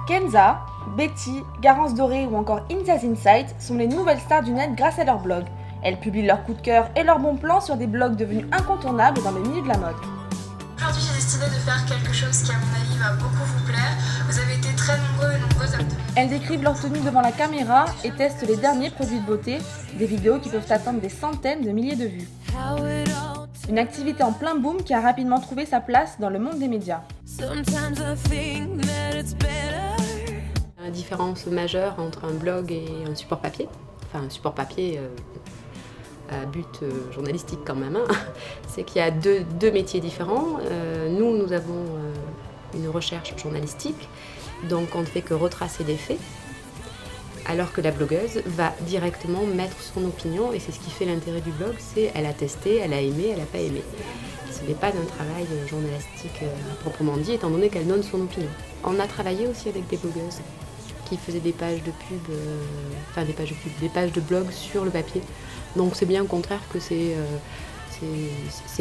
Kenza, Betty, Garance Doré ou encore India's Insight sont les nouvelles stars du net grâce à leur blog. Elles publient leurs coups de cœur et leurs bons plans sur des blogs devenus incontournables dans le milieu de la mode. Aujourd'hui, j'ai décidé de faire quelque chose qui, à mon avis, va beaucoup vous plaire. Vous avez été très nombreux et nombreuses à me demander. Elles décrivent leur tenue devant la caméra et testent les derniers produits de beauté, des vidéos qui peuvent atteindre des centaines de milliers de vues. Une activité en plein boom qui a rapidement trouvé sa place dans le monde des médias. La différence majeure entre un blog et un support papier, enfin un support papier à but journalistique quand même, hein, c'est qu'il y a deux métiers différents. Nous avons une recherche journalistique, donc on ne fait que retracer des faits, alors que la blogueuse va directement mettre son opinion, et c'est ce qui fait l'intérêt du blog, c'est elle a testé, elle a aimé, elle n'a pas aimé. Ce n'est pas un travail journalistique proprement dit, étant donné qu'elle donne son opinion. On a travaillé aussi avec des blogueuses qui faisaient des pages de pub, des pages de blog sur le papier. Donc c'est bien au contraire que c'est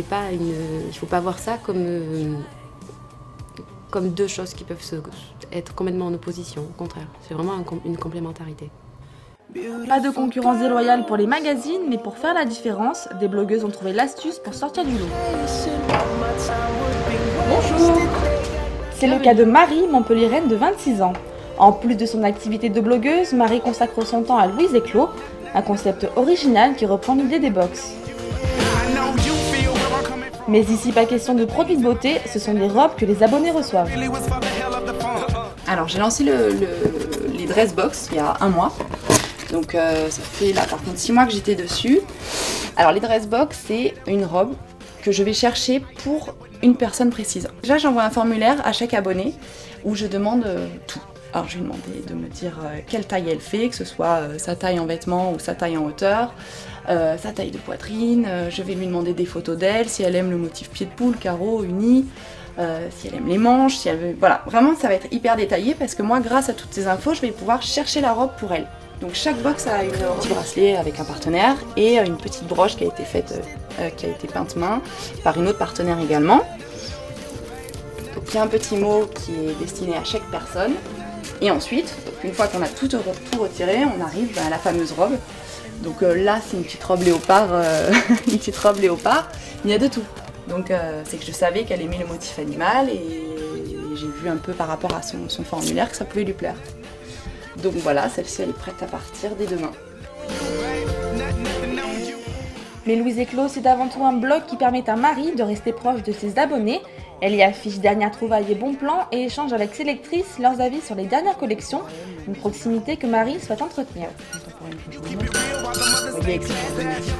pas une, il faut pas voir ça comme deux choses qui peuvent être complètement en opposition. Au contraire, c'est vraiment une complémentarité. Pas de concurrence déloyale pour les magazines, mais pour faire la différence, des blogueuses ont trouvé l'astuce pour sortir du lot. Bonjour! C'est le cas de Marie, montpelliéraine de 26 ans. En plus de son activité de blogueuse, Marie consacre son temps à Louise Éclos, un concept original qui reprend l'idée des box. Mais ici, pas question de produits de beauté, ce sont des robes que les abonnés reçoivent. Alors j'ai lancé les dress box il y a un mois, donc ça fait là par contre 6 mois que j'étais dessus. Alors les dress box, c'est une robe que je vais chercher pour une personne précise. Déjà j'envoie un formulaire à chaque abonné où je demande tout. Alors je lui ai demandé de me dire quelle taille elle fait, que ce soit sa taille en vêtements ou sa taille en hauteur, sa taille de poitrine. Je vais lui demander des photos d'elle, si elle aime le motif pied de poule, carreau, uni, si elle aime les manches, si elle veut... Voilà, vraiment ça va être hyper détaillé parce que moi grâce à toutes ces infos je vais pouvoir chercher la robe pour elle. Donc chaque box a un petit bracelet avec un partenaire et une petite broche qui a été faite, qui a été peinte main par une autre partenaire également. Donc il y a un petit mot qui est destiné à chaque personne. Et ensuite, une fois qu'on a tout retiré, on arrive à la fameuse robe. Donc là, c'est une petite robe léopard, une petite robe léopard. Il y a de tout. Donc c'est que je savais qu'elle aimait le motif animal et j'ai vu un peu par rapport à son formulaire que ça pouvait lui plaire. Donc voilà, celle-ci elle est prête à partir dès demain. Mais Louise Éclos, c'est avant tout un blog qui permet à Marie de rester proche de ses abonnés. Elle y affiche dernières trouvailles et bons plans et échange avec ses lectrices leurs avis sur les dernières collections, une proximité que Marie souhaite entretenir.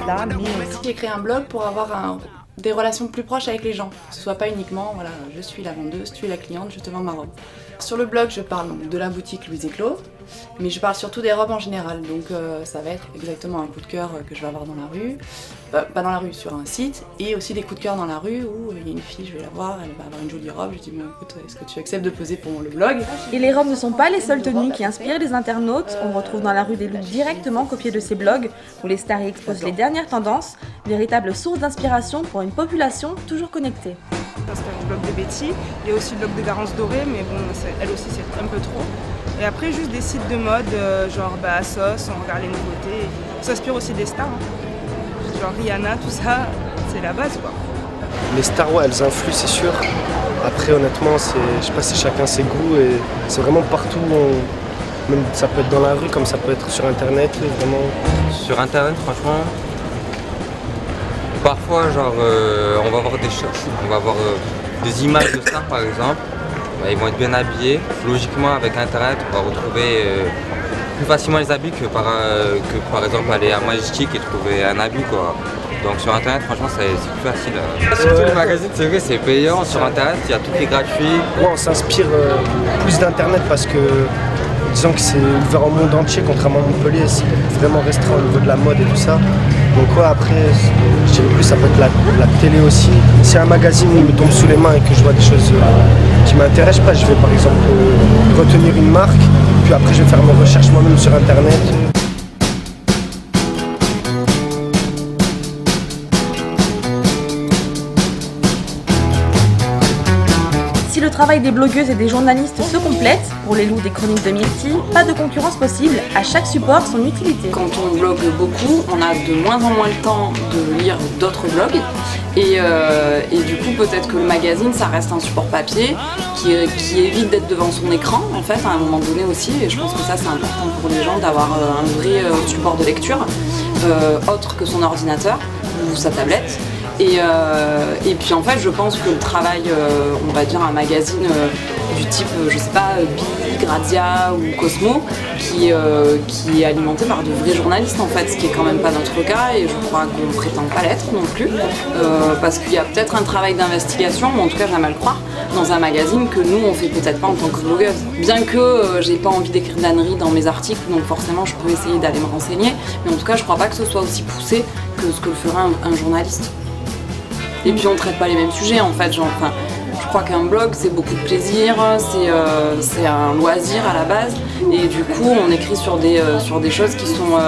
Là, mais aussi j'ai créé un blog pour avoir des relations plus proches avec les gens. Que ce soit pas uniquement, voilà, je suis la vendeuse, tu es la cliente, je te vends ma robe. Sur le blog, je parle donc de la boutique Louise Éclos, mais je parle surtout des robes en général. Donc ça va être exactement un coup de cœur que je vais avoir dans la rue, pas dans la rue, sur un site, et aussi des coups de cœur dans la rue où il y a une fille, je vais la voir, elle va avoir une jolie robe, je dis bon, écoute, est-ce que tu acceptes de poser pour le blog? Et les robes ne sont pas les seules tenues qui inspirent les internautes. On retrouve dans la rue des looks directement copiés de ces blogs où les stars y exposent les dernières tendances, véritable source d'inspiration pour une population toujours connectée. C'est le blog de Betty, il y a aussi le blog de Garance Doré, mais bon, elle aussi c'est un peu trop. Et après juste des sites de mode, genre ASOS, on regarde les nouveautés, on s'inspire aussi des stars, hein. Genre Rihanna, tout ça, c'est la base quoi. Les stars, ouais, elles influent, c'est sûr. Après, honnêtement, je sais pas si chacun ses goûts et c'est vraiment partout. Même ça peut être dans la rue, comme ça peut être sur internet, vraiment. Sur internet, franchement, parfois, genre, on va voir des choses, on va voir des images de stars par exemple. Ils vont être bien habillés. Logiquement, avec internet, on va retrouver plus facilement les habits que par exemple aller à Majestic et trouver un habit quoi. Donc sur internet, franchement, c'est plus facile. Surtout les magazines, c'est vrai, c'est payant. Sur internet, il y a tout qui est gratuit. Ouais, on s'inspire plus d'internet parce que disons que c'est ouvert au monde entier, contrairement à Montpellier, c'est vraiment restreint au niveau de la mode et tout ça. Donc ouais, après, je dirais plus ça peut être la télé aussi. Si un magazine me tombe sous les mains et que je vois des choses qui m'intéressent, je vais par exemple retenir une marque, puis après je vais faire mes recherches moi-même sur internet. Si le travail des blogueuses et des journalistes se complète. Pour les loups des chroniques de Myrtille, pas de concurrence possible, à chaque support son utilité. Quand on blogue beaucoup, on a de moins en moins le temps de lire d'autres blogs. Et du coup, peut-être que le magazine, ça reste un support papier qui évite d'être devant son écran, en fait, à un moment donné aussi. Et je pense que ça, c'est important pour les gens d'avoir un vrai support de lecture, autre que son ordinateur ou sa tablette. Et puis en fait, je pense que le travail, on va dire un magazine du type, je sais pas, Bi, Grazia ou Cosmo, qui est alimenté par de vrais journalistes en fait, ce qui est quand même pas notre cas et je crois qu'on prétend pas l'être non plus, parce qu'il y a peut-être un travail d'investigation, mais en tout cas j'aime à le croire, dans un magazine que nous on fait peut-être pas en tant que blogueuse. Bien que j'ai pas envie d'écrire d'âneries dans mes articles, donc forcément je peux essayer d'aller me renseigner, mais en tout cas je crois pas que ce soit aussi poussé que ce que le ferait un journaliste. Et puis on traite pas les mêmes sujets en fait, genre, enfin, je crois qu'un blog c'est beaucoup de plaisir, c'est un loisir à la base et du coup on écrit sur des choses qui sont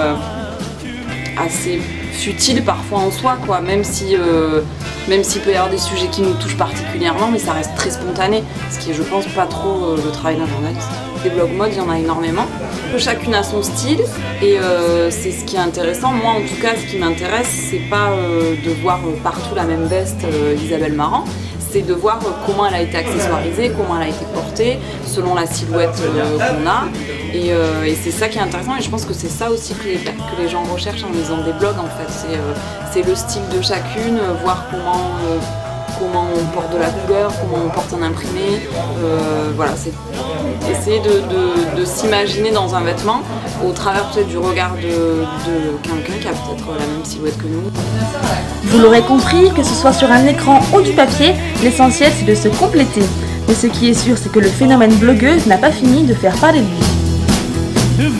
assez futiles parfois en soi quoi, même s'il peut y avoir des sujets qui nous touchent particulièrement, mais ça reste très spontané, ce qui est je pense pas trop le travail d'un journaliste. Les blogs mode, il y en a énormément. Chacune a son style et c'est ce qui est intéressant. Moi en tout cas, ce qui m'intéresse, c'est pas de voir partout la même veste Isabelle Marant, c'est de voir comment elle a été accessoirisée, comment elle a été portée, selon la silhouette qu'on a. Et c'est ça qui est intéressant et je pense que c'est ça aussi que les gens recherchent en lisant des blogs en fait. C'est le style de chacune, voir comment on porte de la couleur, comment on porte un imprimé, voilà, c'est essayer de s'imaginer dans un vêtement au travers peut-être du regard de quelqu'un qui a peut-être la même silhouette que nous. Vous l'aurez compris, que ce soit sur un écran ou du papier, l'essentiel c'est de se compléter. Mais ce qui est sûr, c'est que le phénomène blogueuse n'a pas fini de faire parler de lui.